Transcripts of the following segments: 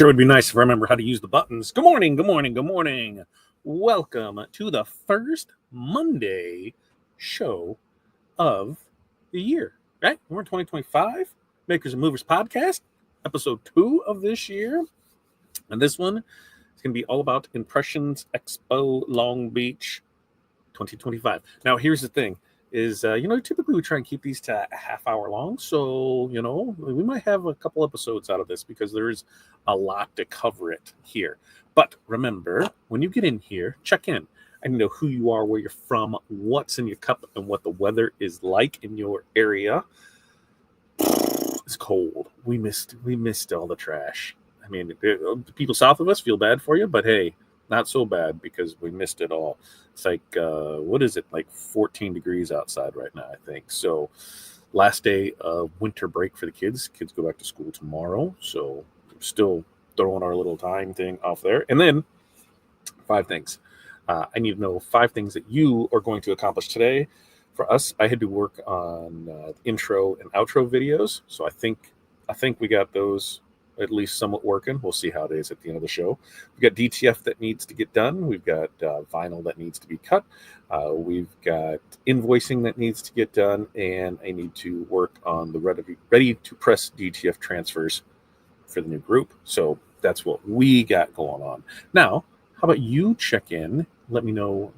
Sure would be nice if I remember how to use the buttons. Good morning, good morning, good morning. Welcome to the first Monday show of the year, right? We're in 2025, Makers and Movers podcast, episode 2 of this year. And this one is going to be all about Impressions Expo Long Beach 2025. Now, here's the thing. Typically we try and keep these to a half hour long. So, we might have a couple episodes out of this because there is a lot to cover it here. But remember, when you get in here, check in. I know who you are, where you're from, what's in your cup, and what the weather is like in your area. It's cold. We missed all the trash. I mean, the people south of us feel bad for you, but hey, not so bad because we missed it all. It's like, what is it? Like 14 degrees outside right now, I think. So last day of winter break for the kids. Kids go back to school tomorrow. So still throwing our little time thing off there. And then 5 things. I need to know 5 things that you are going to accomplish today. For us, I had to work on intro and outro videos. So I think we got those at least somewhat working. We'll see how it is at the end of the show. We've got DTF that needs to get done. We've got vinyl that needs to be cut. We've got invoicing that needs to get done. And I need to work on the ready to press DTF transfers for the new group. So that's what we got going on. Now, how about you check in? Let me know,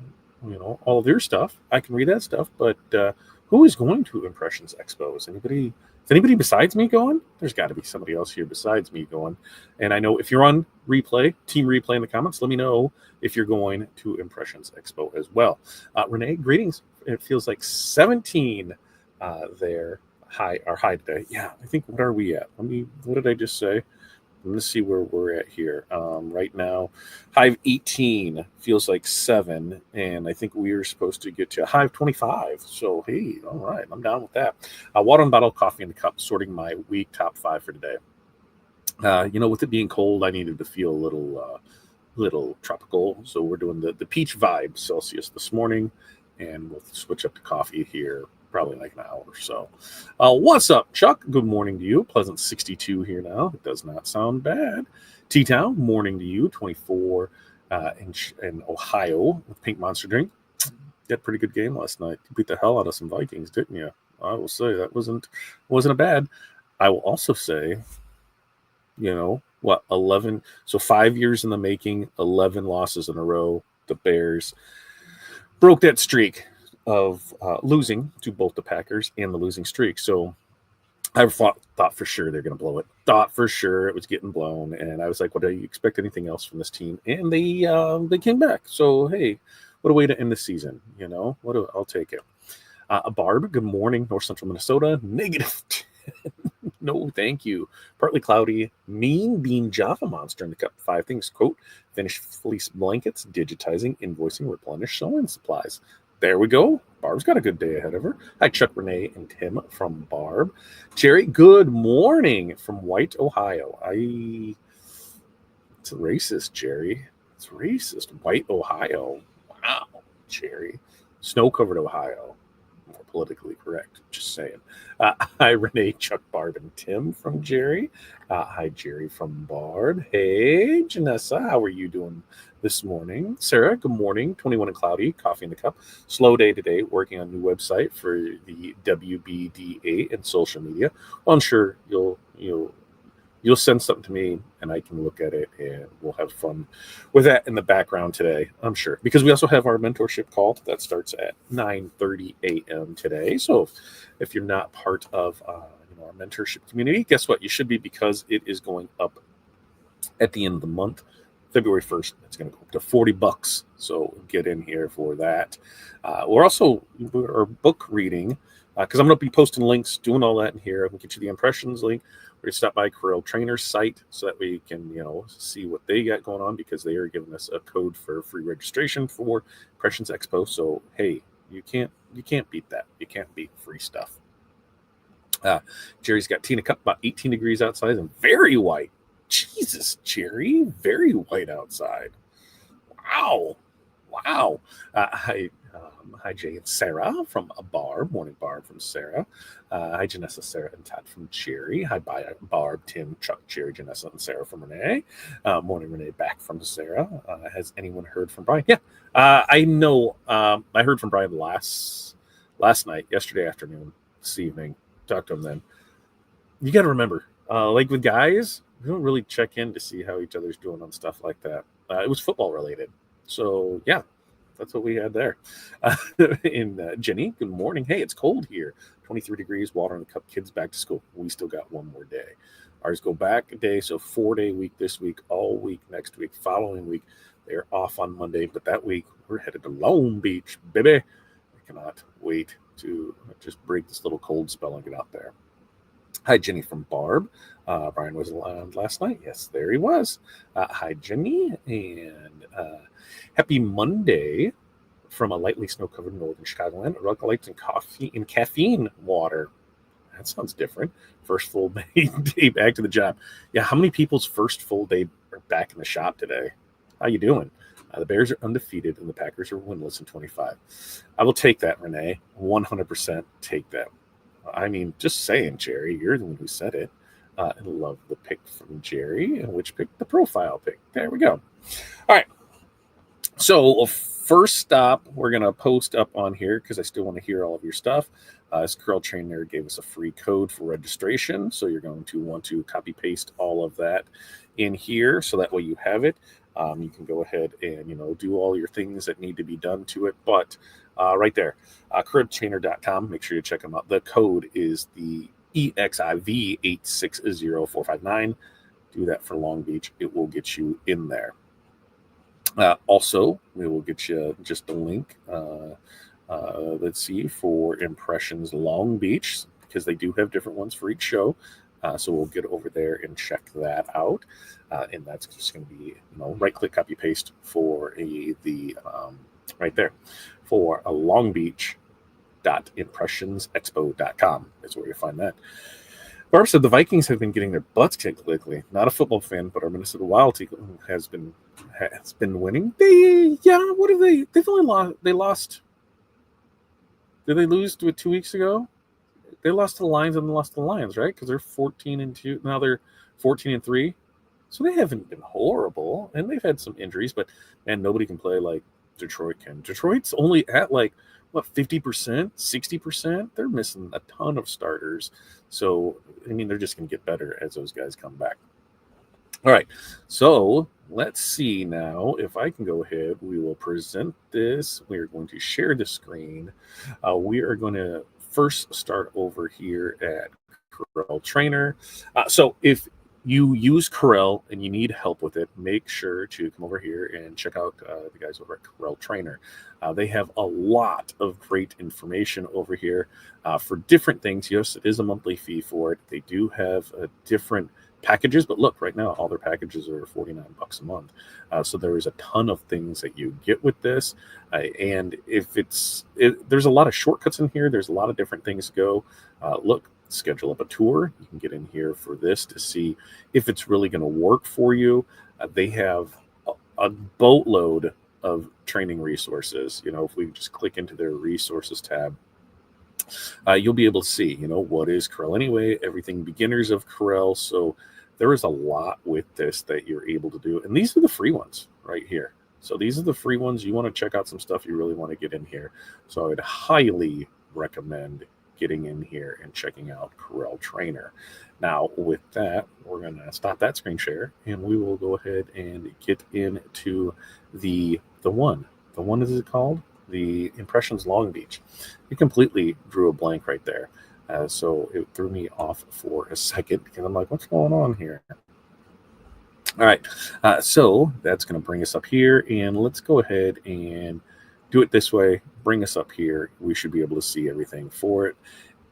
all of your stuff. I can read that stuff. But who is going to Impressions Expo? Is anybody besides me going? There's got to be somebody else here besides me going. And I know if you're on Team Replay in the comments, let me know if you're going to Impressions Expo as well. Renee, greetings. It feels like 17 there. Our high today. Yeah, I think, what are we at? What did I just say? Let's see where we're at here. Right now, high 18 feels like 7, and I think we are supposed to get to high 25. So, hey, all right, I'm down with that. Water and bottle, coffee in the cup, sorting my week top 5 for today. With it being cold, I needed to feel a little tropical. So we're doing the peach vibe Celsius this morning, and we'll switch up to coffee here probably like an hour or so. What's up, Chuck? Good morning to you. Pleasant 62 here now. It does not sound bad. T-Town, morning to you. 24 in Ohio with Pink Monster Drink. You had a pretty good game last night. You beat the hell out of some Vikings, didn't you? I will say that wasn't a bad. I will also say, 11. So 5 years in the making, 11 losses in a row. The Bears broke that streak of losing to both the Packers and the losing streak. So I thought for sure they're going to blow it. Thought for sure it was getting blown. And I was like, what do you expect anything else from this team? And they came back. So, hey, what a way to end the season. I'll take it. Barb, good morning. North Central Minnesota, -10. No, thank you. Partly cloudy. Mean Bean Java Monster in the cup. 5 things. Quote, finish fleece blankets, digitizing, invoicing, replenish sewing supplies. There we go. Barb's got a good day ahead of her. Hi, Chuck, Renee, and Tim from Barb. Jerry, good morning from White, Ohio. It's racist, Jerry. It's racist. White, Ohio. Wow, Jerry. Snow-covered Ohio. More politically correct. Just saying. Hi, Renee, Chuck, Barb, and Tim from Jerry. Hi, Jerry from Barb. Hey, Janessa, how are you doing this morning? Sarah, good morning. 21 and cloudy, coffee in the cup. Slow day today, working on a new website for the WBDA and social media. Well, I'm sure you'll send something to me and I can look at it and we'll have fun with that in the background today, I'm sure. Because we also have our mentorship call that starts at 9:30 a.m. today. So if you're not part of our mentorship community, guess what? You should be, because it is going up at the end of the month. February 1st, it's going to go up to $40. So get in here for that. We're book reading, because I'm going to be posting links, doing all that in here. I can get you the impressions link. We're going to stop by Corel Trainer's site so that we can, see what they got going on, because they are giving us a code for free registration for Impressions Expo. So, hey, you can't beat that. You can't beat free stuff. Jerry's got tea in a cup, about 18 degrees outside and very white. Jesus, Jerry, very white outside. Wow. Hi, Jay and Sarah from Barb. Morning, Barb from Sarah. Hi, Janessa, Sarah, and Todd from Jerry. Hi, Barb, Tim, Chuck, Jerry, Janessa, and Sarah from Renee. Morning, Renee, back from Sarah. Has anyone heard from Brian? Yeah, I know. I heard from Brian last night, yesterday afternoon, this evening. Talked to him then. You got to remember, like with guys, we don't really check in to see how each other's doing on stuff like that. It was football related. So, yeah, that's what we had there. Jenny, good morning. Hey, it's cold here. 23 degrees, water in the cup, kids back to school. We still got one more day. Ours go back a day, so 4-day week this week, all week next week, following week. They're off on Monday, but that week we're headed to Long Beach, baby. I cannot wait to just break this little cold spell and get out there. Hi, Jenny from Barb. Brian was around last night. Yes, there he was. Hi, Jenny, and happy Monday from a lightly snow-covered northern Chicagoland. Rock lights and coffee and caffeine water. That sounds different. First full day back to the job. Yeah, how many people's first full day are back in the shop today? How you doing? The Bears are undefeated and the Packers are winless in 25. I will take that, Renee. 100% take that. I mean, just saying, Jerry, you're the one who said it. I love the pick from Jerry, which pick? The profile pick. There we go. All right. So first stop, we're going to post up on here because I still want to hear all of your stuff. This Corel Trainer gave us a free code for registration. So you're going to want to copy paste all of that in here. So that way you have it. You can go ahead and, do all your things that need to be done to it. But right there, CorelTrainer.com. Make sure you check them out. The code is the EXIV860459. Do that for Long Beach. It will get you in there. Also, we will get you just a link, let's see, for Impressions Long Beach, because they do have different ones for each show. So we'll get over there and check that out. And that's just going to be, right-click, copy-paste for right there, for a Long Beach.impressionsexpo.com is where you find that. Barb said the Vikings have been getting their butts kicked lately. Not a football fan, but our Minnesota Wild team has been winning. What have they? They've only lost. They lost. Did they lose to it 2 weeks ago? They lost to the Lions and lost to the Lions, right? Because they're 14-2 now. They're 14-3, so they haven't been horrible, and they've had some injuries, but man, nobody can play like Detroit can. Detroit's only at 50%, 60%. They're missing a ton of starters. So, I mean, they're just going to get better as those guys come back. All right. So let's see now if I can go ahead. We will present this. We are going to share the screen. We are going to first start over here at Corel Trainer. So if you use Corel and you need help with it, make sure to come over here and check out the guys over at Corel Trainer. They have a lot of great information over here for different things. Yes, it is a monthly fee for it. They do have different packages, but look, right now all their packages are $49 a month. So there is a ton of things that you get with this. And if there's a lot of shortcuts in here. There's a lot of different things to go. Look, schedule up a tour. You can get in here for this to see if it's really going to work for you. They have a boatload of training resources. If we just click into their resources tab, you'll be able to see, what is Corel anyway, everything beginners of Corel. So there is a lot with this that you're able to do. And these are the free ones right here. So these are the free ones. You want to check out some stuff you really want to get in here. So I would highly recommend getting in here and checking out Corel Trainer. Now, with that, we're going to stop that screen share, and we will go ahead and get into the one. The one, is it called? The Impressions Long Beach. It completely drew a blank right there. So it threw me off for a second because I'm like, what's going on here? All right. So that's going to bring us up here, and let's go ahead and do it this way. Bring us up here. We should be able to see everything for it.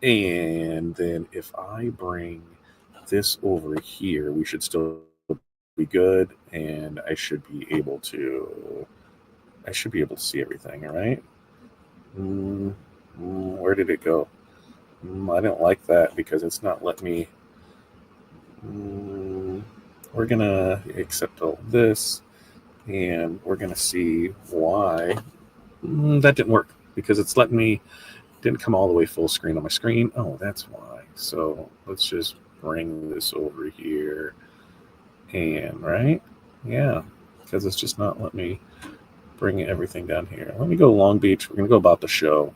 And then if I bring this over here, we should still be good. And I should be able to see everything. All right. Where did it go? I don't like that because it's not letting me. We're going to accept all this, and we're going to see why that didn't work. because it's letting me, didn't come all the way full screen on my screen. Oh, that's why. So let's just bring this over here. And right? Yeah, because it's just not letting me bring everything down here. Let me go Long Beach. We're going to go about the show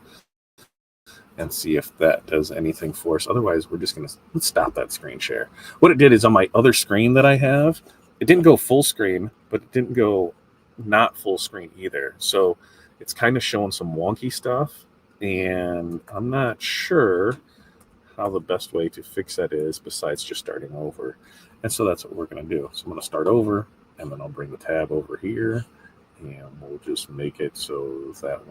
and see if that does anything for us. Otherwise, we're just going to, let's stop that screen share. What it did is on my other screen that I have, it didn't go full screen, but it didn't go not full screen either. So it's kind of showing some wonky stuff, and I'm not sure how the best way to fix that is besides just starting over. And so that's what we're going to do. So I'm going to start over, and then I'll bring the tab over here, and we'll just make it so that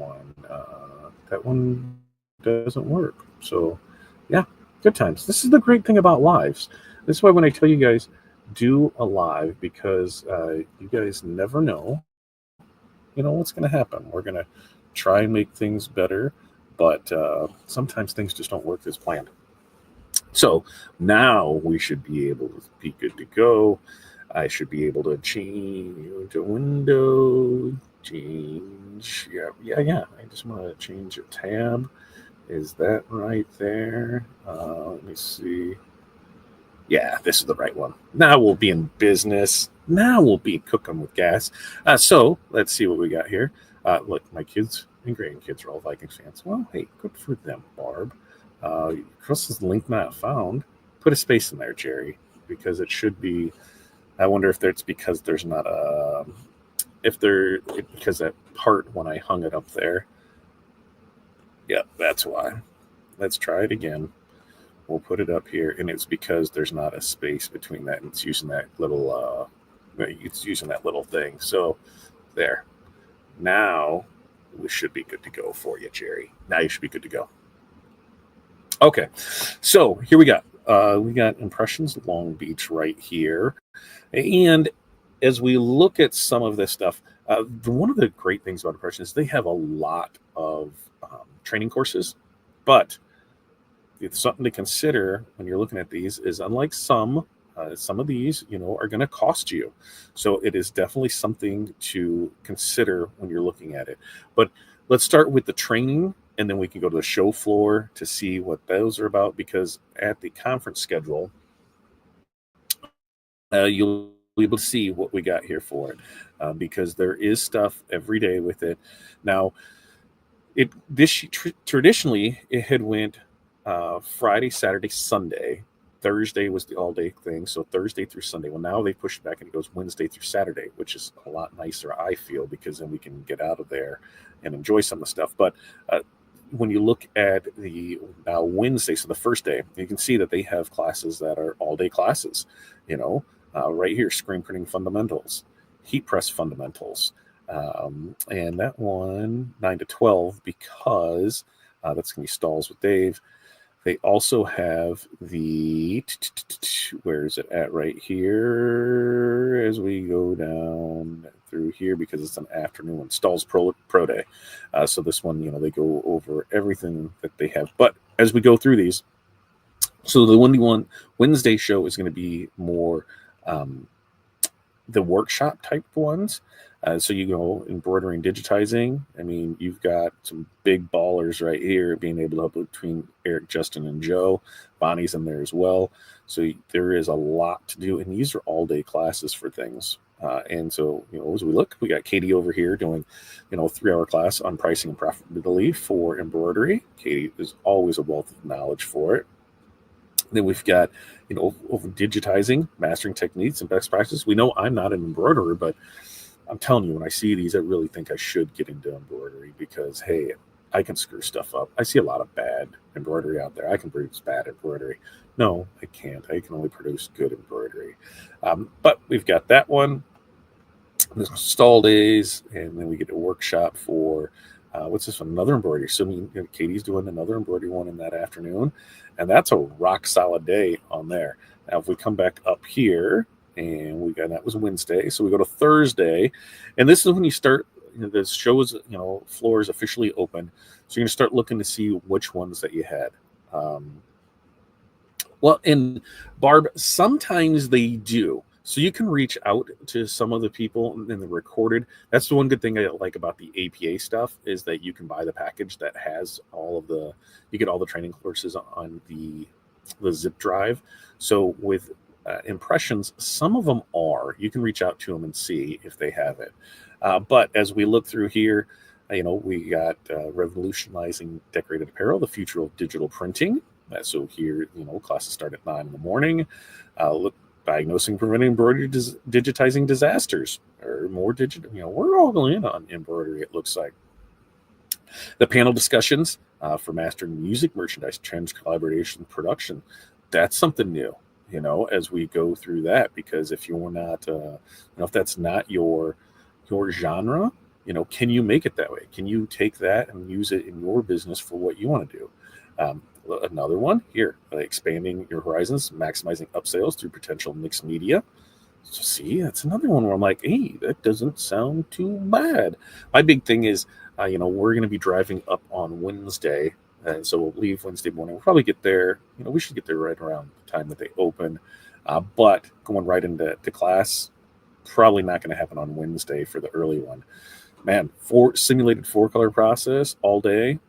one doesn't work. So yeah, good times. This is the great thing about lives. This is why when I tell you guys, do a live, because you guys never know, what's going to happen. We're going to try and make things better, but sometimes things just don't work as planned. So now we should be able to be good to go. I should be able to change the window, change. Yeah. I just want to change a tab. Is that right there? Let me see. Yeah, this is the right one. Now we'll be in business. Now we'll be cooking with gas. So let's see what we got here. Look, my kids and grandkids are all Vikings fans. Well, hey, good for them, Barb. Chris's link not found. Put a space in there, Jerry, because it should be. I wonder if it's because there's not a. Because that part when I hung it up there. Yep, that's why. Let's try it again. We'll put it up here, and it's because there's not a space between that, and it's using that little. It's using that little thing. So, there. Now we should be good to go for you, Jerry. Now you should be good to go. Okay, so here we got Impressions Long Beach right here, and as we look at some of this stuff, one of the great things about Impressions is they have a lot of training courses, but it's something to consider when you're looking at these is unlike some of these, are going to cost you. So it is definitely something to consider when you're looking at it. But let's start with the training, and then we can go to the show floor to see what those are about, because at the conference schedule, you'll be able to see what we got here for it, because there is stuff every day with it. Now, traditionally, it had went Friday, Saturday, Sunday. Thursday was the all-day thing, so Thursday through Sunday. Well, now they pushed it back and it goes Wednesday through Saturday, which is a lot nicer, I feel, because then we can get out of there and enjoy some of the stuff. But when you look at the Wednesday, so the first day, you can see that they have classes that are all-day classes. Right here, screen printing fundamentals, heat press fundamentals, and that one 9 to 12, because that's going to be stalls with Dave. They also have the, where is it at right here as we go down through here, because it's an afternoon one, Stalls Pro Day. So this one, they go over everything that they have. But as we go through these, so the Wednesday show is going to be more the workshop type ones. So embroidery and digitizing. I mean, you've got some big ballers right here being able to help between Eric, Justin, and Joe. Bonnie's in there as well. So there is a lot to do, and these are all-day classes for things. And so, as we look, we got Katie over here doing, a 3-hour class on pricing and profitability for embroidery. Katie is always a wealth of knowledge for it. Then we've got, over digitizing, mastering techniques and best practices. We know I'm not an embroiderer, but I'm telling you, when I see these, I really think I should get into embroidery, because, hey, I can screw stuff up. I see a lot of bad embroidery out there. I can produce bad embroidery. No, I can't. I can only produce good embroidery. But we've got that one. There's stall days, and then we get a workshop for what's this one? Another embroidery. So Katie's doing another embroidery one in that afternoon, and that's a rock solid day on there. Now, if we come back up here, and that was Wednesday, so we go to Thursday, and this is when you start. The show's floor is officially open, so you're gonna start looking to see which ones that you had. Well, and Barb, sometimes they do. So you can reach out to some of the people in the recorded. That's the one good thing I like about the APA stuff is that you can buy the package that has you get all the training courses on the zip drive. So with impressions, some of them are. You can reach out to them and see if they have it. But as we look through here, we got revolutionizing decorated apparel, the future of digital printing. So here, classes start at 9 in the morning. Look, diagnosing, preventing embroidery, digitizing disasters, or more digital. We're all in on embroidery. It looks like the panel discussions for mastering music, merchandise, trends, collaboration, production. That's something new. As we go through that, because if you're not, if that's not your genre, can you make it that way? Can you take that and use it in your business for what you want to do? Another one here, expanding your horizons, maximizing upsales through potential mixed media. So see, that's another one where I'm like, hey, that doesn't sound too bad. My big thing is, we're going to be driving up on Wednesday. And so we'll leave Wednesday morning. We'll probably get there. We should get there right around the time that they open. But going right into class, probably not going to happen on Wednesday for the early one. Man, simulated 4-color process all day.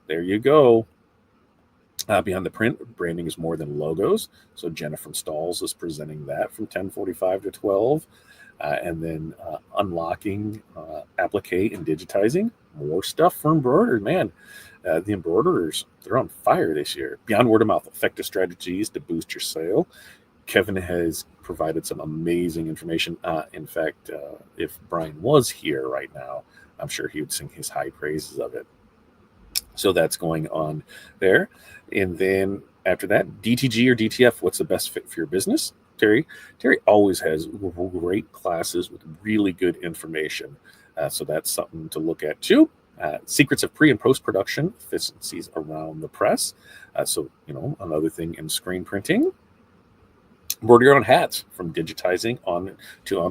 There you go. Beyond the print, branding is more than logos. So Jenna from Stalls is presenting that from 10:45 to 12. And then unlocking, applique, and digitizing. More stuff for embroidery. Man, the embroiderers, they're on fire this year. Beyond word of mouth, effective strategies to boost your sale. Kevin has provided some amazing information. In fact, if Brian was here right now, I'm sure he would sing his high praises of it. So that's going on there. And then after that, DTG or DTF, what's the best fit for your business? Terry always has great classes with really good information. So that's something to look at too. Secrets of pre and post production, efficiencies around the press. So, another thing in screen printing. Embroidery on hats, from digitizing on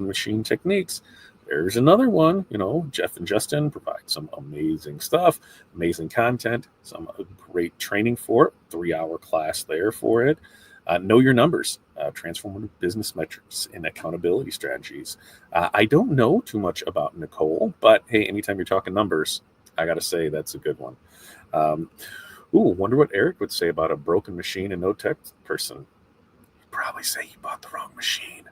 machine techniques. There's another one. Jeff and Justin provide some amazing stuff, amazing content, some great training for it. 3-hour class there for it. Know your numbers, transformative business metrics, and accountability strategies. I don't know too much about Nicole, but hey, anytime you're talking numbers, I got to say that's a good one. Wonder what Eric would say about a broken machine and no tech person. He'd probably say he bought the wrong machine.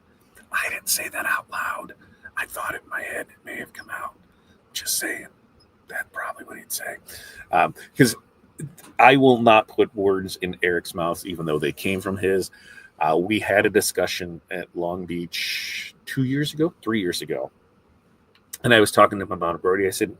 I didn't say that out loud. I thought it in my head. It may have come out. Just saying. That's probably what he'd say. Because I will not put words in Eric's mouth, even though they came from his. We had a discussion at Long Beach 3 years ago. And I was talking to him about embroidery. I said,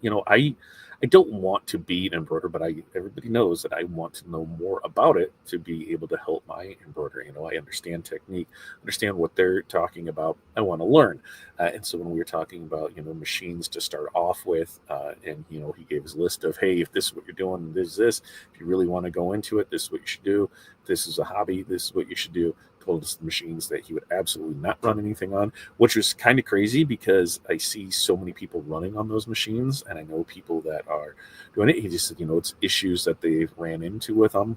I don't want to be an embroiderer, but everybody knows that I want to know more about it to be able to help my embroidery. I understand technique, understand what they're talking about. I want to learn. And so when we were talking about, machines to start off with, and, he gave his list of, hey, if this is what you're doing, this. If you really want to go into it, this is what you should do. If this is a hobby, this is what you should do. Told us the machines that he would absolutely not run anything on, which was kind of crazy because I see so many people running on those machines, and I know people that are doing it. He just said, it's issues that they've ran into with them.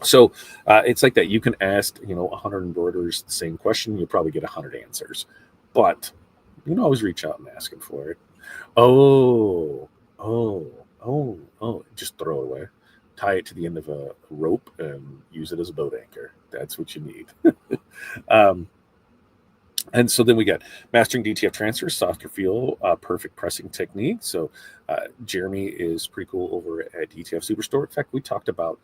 So it's like that. You can ask, 100 embroiderers the same question. You'll probably get 100 answers, but you can always reach out and ask them for it. Oh, just throw it away. Tie it to the end of a rope and use it as a boat anchor. That's what you need. And so then we got mastering DTF transfers, softer feel, perfect pressing technique. So Jeremy is pretty cool over at DTF Superstore. In fact, we talked about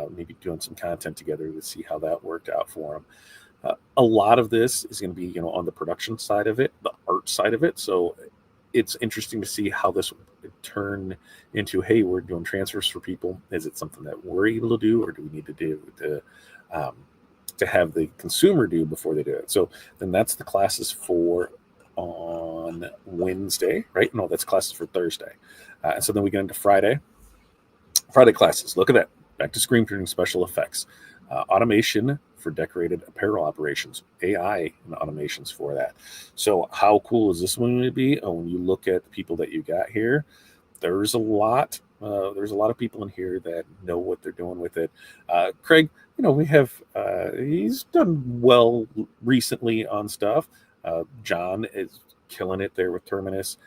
maybe doing some content together to see how that worked out for him. A lot of this is going to be, on the production side of it, the art side of it. So it's interesting to see how this would turn into, hey, we're doing transfers for people. Is it something that we're able to do, or do we need to do to have the consumer do before they do it? So then that's the classes for on Wednesday, right? No, that's classes for Thursday. And so then we get into Friday classes. Look at that. Back to screen printing, special effects, automation for decorated apparel operations, AI and automations for that. So how cool is this one going to be? When you look at the people that you got here, there's a lot There's a lot of people in here that know what they're doing with it. Craig, we have he's done well recently on stuff. John is killing it there with Terminus.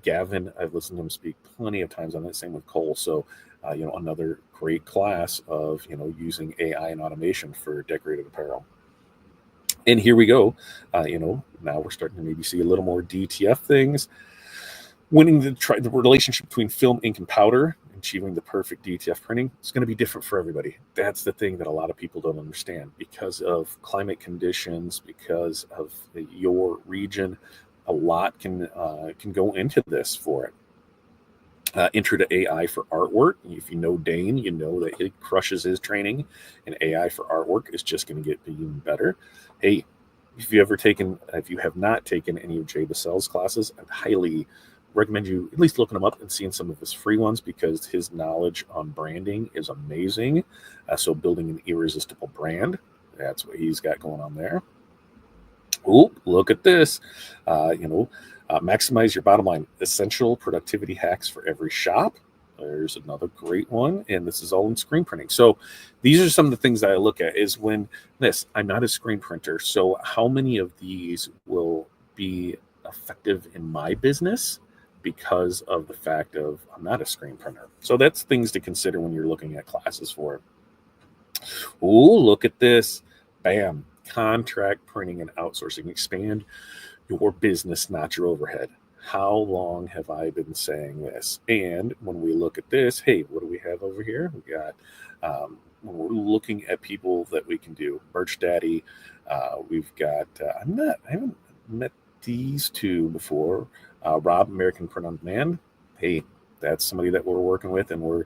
Gavin, I've listened to him speak plenty of times on it. Same with Cole. So, another great class of using AI and automation for decorated apparel. And here we go. Now we're starting to maybe see a little more DTF things. Winning the relationship between film, ink, and powder, achieving the perfect DTF printing, it's going to be different for everybody. That's the thing that a lot of people don't understand because of climate conditions, because of your region. A lot can go into this for it. Intro to AI for artwork. If you know Dane, you know that he crushes his training, and AI for artwork is just going to get even better. Hey, if you have not taken any of Jay Basel's classes, I'd highly recommend you at least looking him up and seeing some of his free ones because his knowledge on branding is amazing. So building an irresistible brand, that's what he's got going on there. Oh, look at this. Maximize your bottom line. Essential productivity hacks for every shop. There's another great one, and this is all in screen printing. So these are some of the things that I look at is I'm not a screen printer, so how many of these will be effective in my business because of the fact of I'm not a screen printer. So that's things to consider when you're looking at classes for it. Oh, look at this. Bam. Contract printing and outsourcing. Expand your business, not your overhead. How long have I been saying this? And when we look at this, hey, what do we have over here? We got, when we're looking at people that we can do, Merch Daddy, we've got, I haven't met these two before. Rob, American Print on Demand. Hey, that's somebody that we're working with, and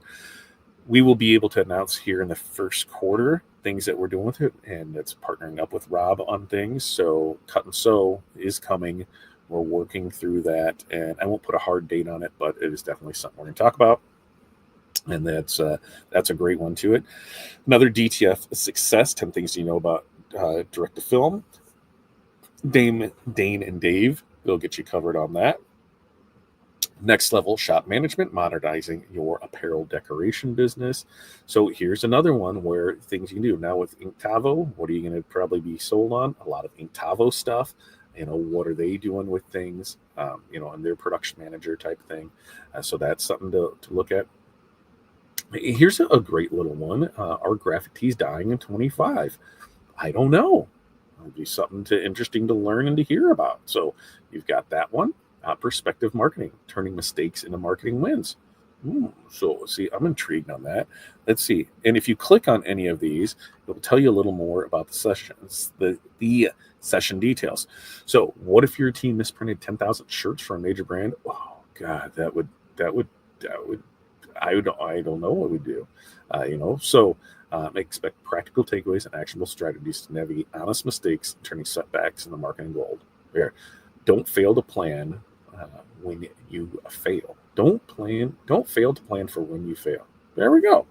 we will be able to announce here in the first quarter things that we're doing with it, and it's partnering up with Rob on things. So Cut and Sew is coming. We're working through that, and I won't put a hard date on it, but it is definitely something we're going to talk about. And that's a great one to it. Another DTF success, 10 things you know about direct to film. Dane and Dave will get you covered on that. Next level shop management, modernizing your apparel decoration business. So here's another one where things you can do. Now with Inktovo, what are you going to probably be sold on? A lot of Inktovo stuff. What are they doing with things, and their production manager type thing. So that's something to look at. Here's a great little one. Our graphic tees dying in 25. I don't know. It'll be something interesting to learn and to hear about. So you've got that one. Perspective marketing, turning mistakes into marketing wins. So see, I'm intrigued on that. Let's see. And if you click on any of these, it'll tell you a little more about the sessions, the session details. So what if your team misprinted 10,000 shirts for a major brand? Oh God, that would I don't know what we'd do. So expect practical takeaways and actionable strategies to navigate honest mistakes, turning setbacks into marketing gold. There. Don't fail to plan when you fail. Don't fail to plan for when you fail. There we go.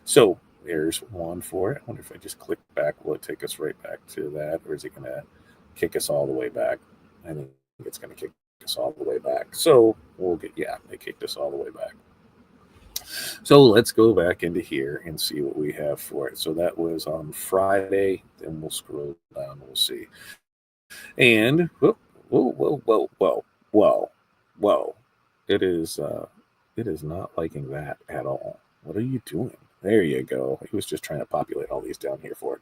So there's one for it. I wonder if I just click back, will it take us right back to that? Or is it going to kick us all the way back? I think it's going to kick us all the way back. So it kicked us all the way back. So let's go back into here and see what we have for it. So that was on Friday. Then we'll scroll down. We'll see. And whoa. It is not liking that at all. What are you doing? There you go. He was just trying to populate all these down here for it.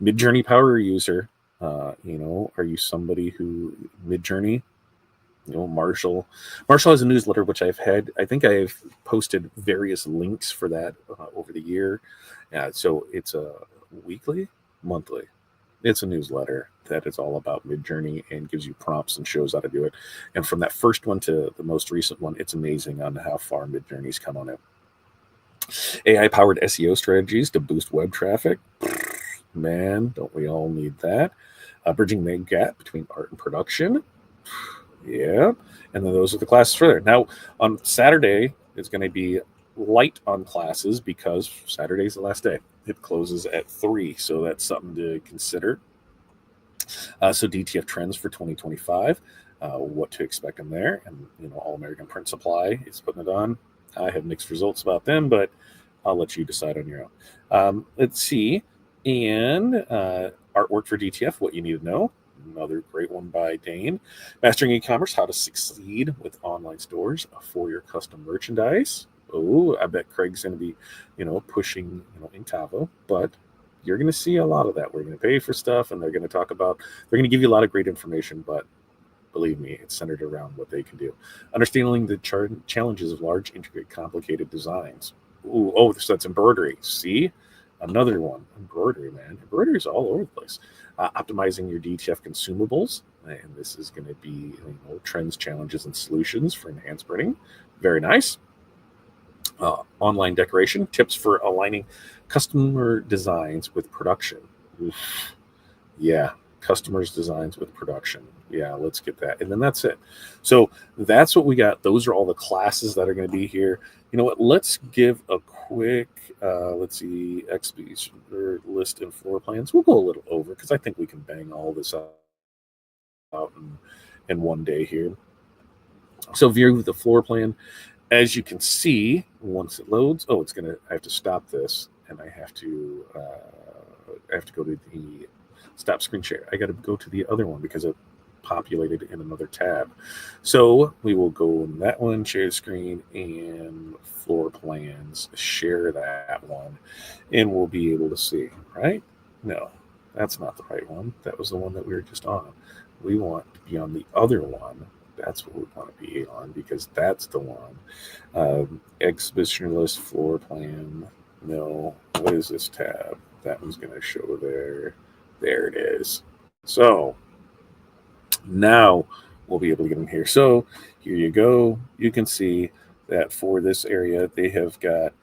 Midjourney power user. Are you somebody who Midjourney? Marshall has a newsletter, which I think I've posted various links for that over the year. So it's a monthly. It's a newsletter that is all about Midjourney and gives you prompts and shows how to do it. And from that first one to the most recent one, it's amazing on how far Midjourney's come on it. AI-powered SEO strategies to boost web traffic. Man, don't we all need that? Bridging the gap between art and production. Yeah. And then those are the classes for there. Now, on Saturday, it's going to be light on classes because Saturday's the last day. It closes at 3, so that's something to consider. So DTF trends for 2025, what to expect in there, and All American Print Supply is putting it on. I have mixed results about them, but I'll let you decide on your own. Let's see. And artwork for DTF, what you need to know. Another great one by Dane. Mastering e-commerce, how to succeed with online stores for your custom merchandise. Oh, I bet Craig's going to be, pushing, Intavo, but you're going to see a lot of that. We're going to pay for stuff, and they're going to give you a lot of great information, but believe me, it's centered around what they can do. Understanding the challenges of large, intricate, complicated designs. Ooh, oh, so that's embroidery. See? Another one. Embroidery, man. Embroidery is all over the place. Optimizing your DTF consumables. And this is going to be trends, challenges, and solutions for enhanced printing. Very nice. Online decoration. Tips for aligning customer designs with production. Oof. Yeah, customers' designs with production. Yeah, let's get that. And then that's it. So that's what we got. Those are all the classes that are going to be here. You know what? Let's give a quick, let's see, XP list and floor plans. We'll go a little over because I think we can bang all this out in one day here. So view the floor plan. As you can see, once it loads, I have to stop this, and I have to go to the stop screen share. I got to go to the other one because it populated in another tab. So we will go in that one, share screen, and floor plans, share that one, and we'll be able to see, right? No, that's not the right one. That was the one that we were just on. We want to be on the other one. That's what we want to be on because that's the one. Exhibition list, floor plan. No, what is this tab? That one's going to show there. There it is. So now we'll be able to get in here. So here you go. You can see that for this area, they have got,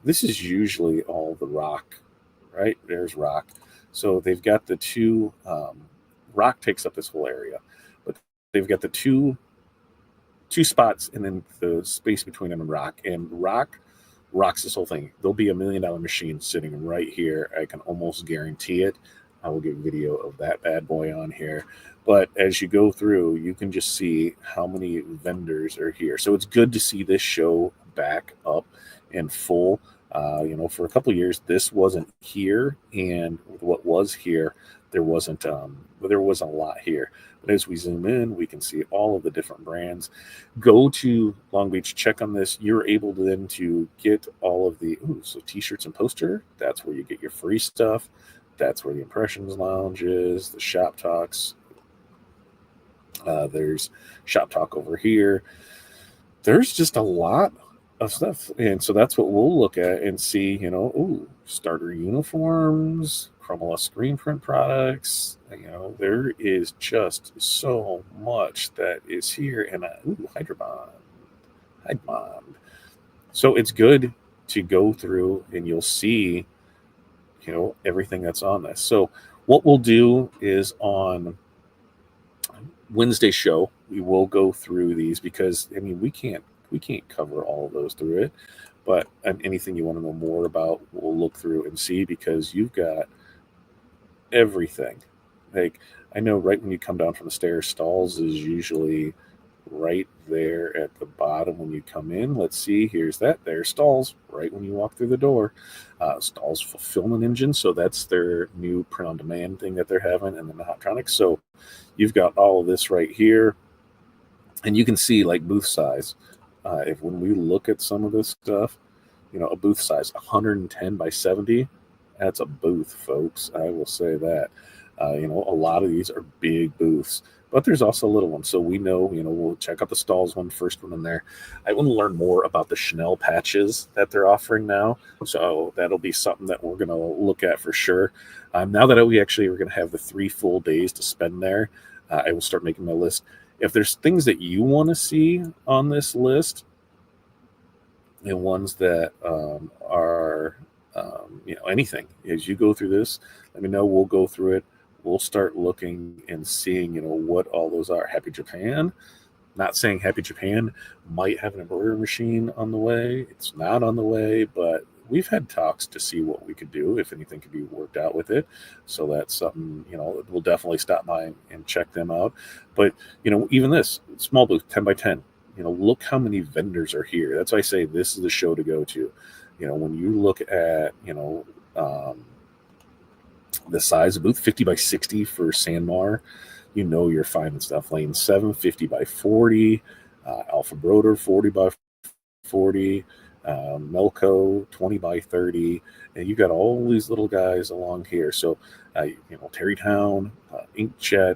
this is usually all the rock, right? There's rock. So they've got the two, rock takes up this whole area, but they've got the two spots and then the space between them and rock rocks this whole thing. There'll be $1 million machine sitting right here. I can almost guarantee it. I will get video of that bad boy on here. But as you go through, you can just see how many vendors are here. So it's good to see this show back up and full. For a couple of years, this wasn't here, and what was here, there wasn't a lot here. But as we zoom in, we can see all of the different brands. Go to Long Beach, check on this. You're able to then to get all of the t-shirts and poster. That's where you get your free stuff. That's where the Impressions Lounge is, the Shop Talks. There's Shop Talk over here. There's just a lot of stuff. And so that's what we'll look at and see, starter uniforms, Chromala screen print products. There is just so much that is here. And Hydrobond. So it's good to go through and you'll see everything that's on this. So what we'll do is on Wednesday show, we will go through these because we can't cover all of those through it, but anything you want to know more about, we'll look through and see because you've got everything. Like I know right when you come down from the stairs, stalls is usually right there at the bottom when you come in. Let's see, here's that. There's stalls right when you walk through the door. Stalls fulfillment engine, so that's their new print on demand thing that they're having, and then the Hoptronics. So you've got all of this right here, and you can see like booth size. If when we look at some of this stuff, a booth size 110 by 70, that's a booth, folks. I will say that. A lot of these are big booths. But there's also little ones. So we know, we'll check out the stalls one, first one in there. I want to learn more about the Chanel patches that they're offering now. So that'll be something that we're going to look at for sure. Now that we actually are going to have the 3 full days to spend there, I will start making my list. If there's things that you want to see on this list and ones that are, anything, as you go through this, let me know. We'll go through it. We'll start looking and seeing, what all those are. Happy Japan. Not saying Happy Japan might have an embroidery machine on the way. It's not on the way, but we've had talks to see what we could do, if anything could be worked out with it. So that's something, we'll definitely stop by and check them out. But, even this small booth, 10 by 10, look how many vendors are here. That's why I say this is the show to go to. When you look at, the size of booth, 50 by 60 for Sanmar, you're finding stuff. Lane 7, 50 by 40, Alpha Broder, 40 by 40, Melco, 20 by 30, and you got all these little guys along here. So, Terrytown, Inkjet,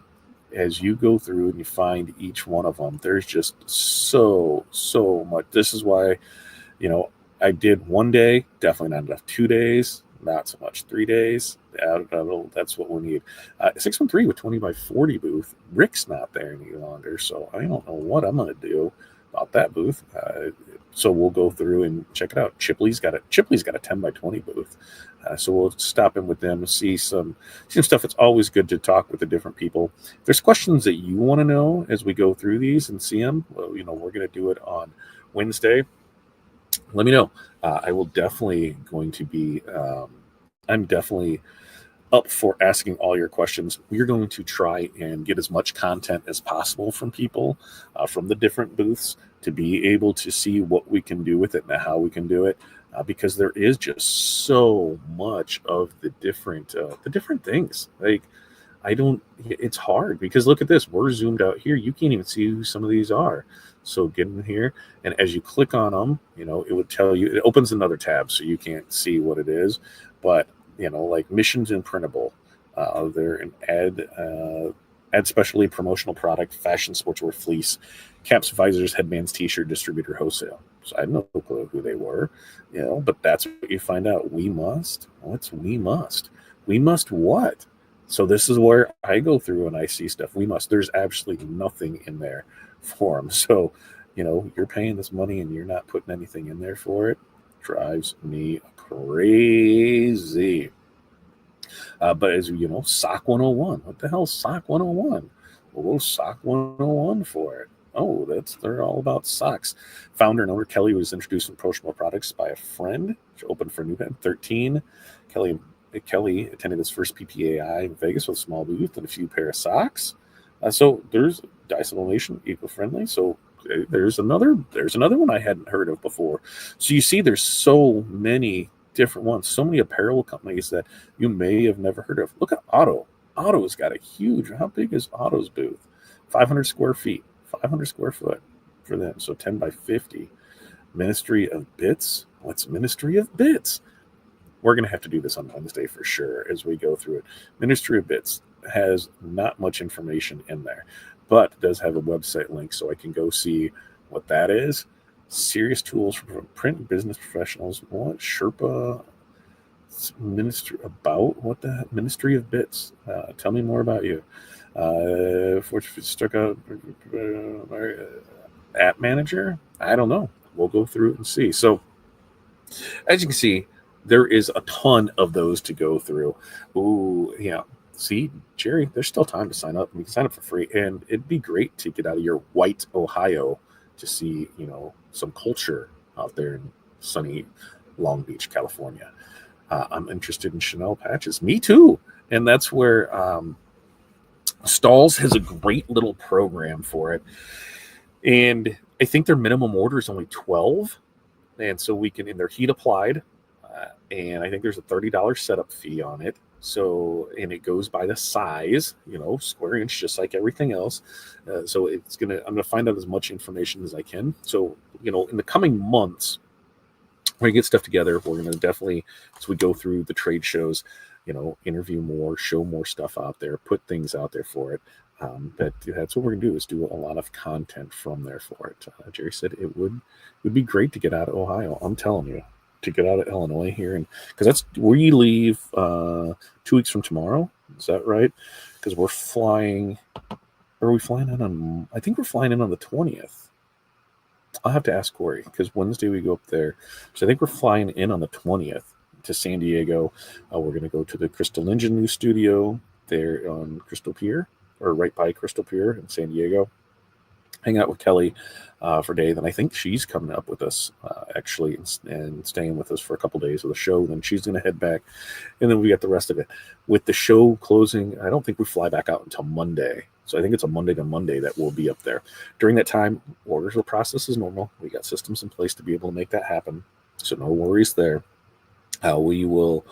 as you go through and you find each one of them, there's just so much. This is why, I did 1 day, definitely not enough. 2 days, not so much. 3 days, that's what we need. 613 with 20 by 40 booth. Rick's not there any longer, so I don't know what I'm going to do about that booth. So we'll go through and check it out. Chipley's got a 10 by 20 booth. So we'll stop in with them, see some stuff. It's always good to talk with the different people. If there's questions that you want to know as we go through these and see them, well, we're going to do it on Wednesday. Let me know. I will definitely going to be, I'm definitely up for asking all your questions. We're going to try and get as much content as possible from people, from the different booths, to be able to see what we can do with it and how we can do it, because there is just so much of the different things. Like, it's hard because look at this. We're zoomed out here. You can't even see who some of these are. So get in here, and as you click on them, it would tell you, it opens another tab so you can't see what it is. But, like missions and printable, they're an ad specialty promotional product, fashion sportswear fleece, caps, visors, headbands, t-shirt, distributor, wholesale. So I had no clue who they were, but that's what you find out. We must what? So this is where I go through and I see stuff. There's absolutely nothing in there for them. So, you're paying this money and you're not putting anything in there for it. Drives me crazy. But as SOC 101. What the hell is SOC 101? Well, we'll SOC 101 for it. Oh, they're all about socks. Founder and owner Kelly was introduced in promotional products by a friend, which opened for New Bend 13. Kelly attended his first PPAI in Vegas with a small booth and a few pair of socks. So there's dye sublimation, eco-friendly. So there's another one I hadn't heard of before. So you see, there's so many different ones, so many apparel companies that you may have never heard of. Look at Otto. Otto's got a huge. How big is Otto's booth? 500 square feet, 500 square foot for them. So 10 by 50. Ministry of Bits. What's Ministry of Bits? We're going to have to do this on Wednesday for sure as we go through it. Ministry of Bits has not much information in there, but does have a website link so I can go see what that is. Serious tools for print business professionals. What? Sherpa Ministry about? What the Ministry of Bits? Tell me more about you. Struck out app manager? I don't know. We'll go through it and see. So as you can see, there is a ton of those to go through. Ooh, yeah. See, Jerry, there's still time to sign up. You can sign up for free, and it'd be great to get out of your white Ohio to see, some culture out there in sunny Long Beach, California. I'm interested in Chanel patches. Me too. And that's where Stalls has a great little program for it. And I think their minimum order is only 12. And so we can, in their heat applied, and I think there's a $30 setup fee on it. So, and it goes by the size, square inch, just like everything else. So I'm going to find out as much information as I can. So, in the coming months, we're going to get stuff together. We're going to definitely, as we go through the trade shows, interview more, show more stuff out there, put things out there for it. That's what we're going to do, is do a lot of content from there for it. Jerry said it would be great to get out of Ohio. I'm telling you, to get out of Illinois here, and because that's we leave 2 weeks from tomorrow. Is that right? Because we're flying. Are we flying in on? I think we're flying in on the 20th. I'll have to ask Corey, because Wednesday we go up there. So I think we're flying in on the 20th to San Diego. We're going to go to the Crystal Ninja new studio there on Crystal Pier, or right by Crystal Pier in San Diego. Hang out with Kelly for a day. Then I think she's coming up with us actually and staying with us for a couple days of the show. Then she's going to head back, and then we got the rest of it. With the show closing, I don't think we fly back out until Monday. So I think it's a Monday to Monday that we'll be up there. During that time, orders will process as normal. We got systems in place to be able to make that happen. So no worries there. We will.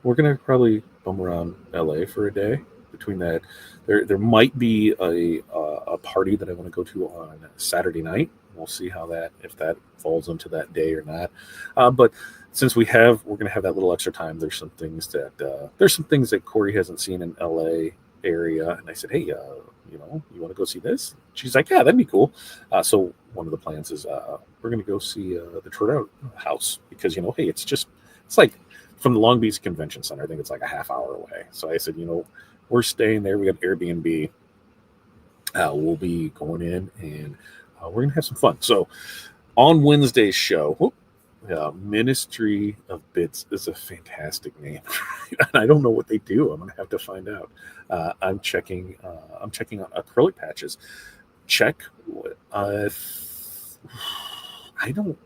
We're gonna probably bum around LA for a day. Between that, there might be a party that I want to go to on Saturday night. We'll see how that, if that falls into that day or not. But since we're gonna have that little extra time. There's some things that Corey hasn't seen in LA area, and I said, hey, you want to go see this? She's like, yeah, that'd be cool. So one of the plans is we're gonna go see the Toronto house because hey, it's like from the Long Beach Convention Center. I think it's like a half hour away. So I said, we're staying there. We got Airbnb. We'll be going in and we're gonna have some fun. So on Wednesday's show, Ministry of Bits is a fantastic name. And I don't know what they do. I'm gonna have to find out. I'm checking on acrylic patches. Check. I don't.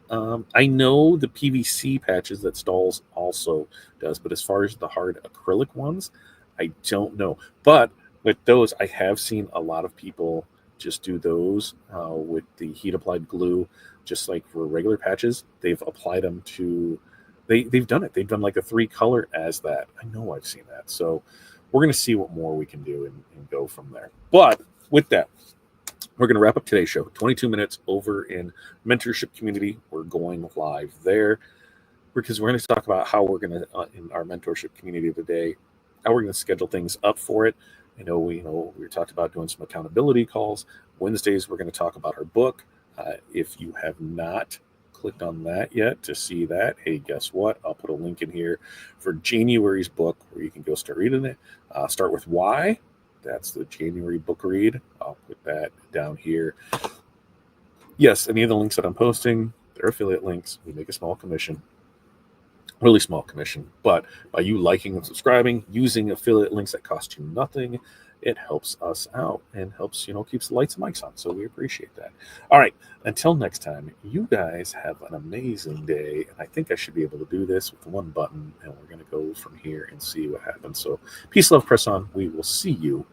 I know the PVC patches that Stalls also does, but as far as the hard acrylic ones, I don't know. But with those, I have seen a lot of people just do those with the heat applied glue, just like for regular patches. They've applied them to. They've done it. They've done like a 3-color as that. I know I've seen that. So we're going to see what more we can do and go from there. But with that, we're going to wrap up today's show. 22 minutes over in mentorship community. We're going live there because we're going to talk about how we're going to, in our mentorship community today, how we're going to schedule things up for it. I know we talked about doing some accountability calls. Wednesdays, we're going to talk about our book. If you have not clicked on that yet to see that, hey, guess what? I'll put a link in here for January's book where you can go start reading it. Start with why. That's the January book read. I'll put that down here. Yes, any of the links that I'm posting, they're affiliate links. We make a small commission, really small commission. But by you liking and subscribing, using affiliate links that cost you nothing, it helps us out and helps, keeps the lights and mics on. So we appreciate that. All right. Until next time, you guys have an amazing day. And I think I should be able to do this with one button. And we're going to go from here and see what happens. So peace, love, press on. We will see you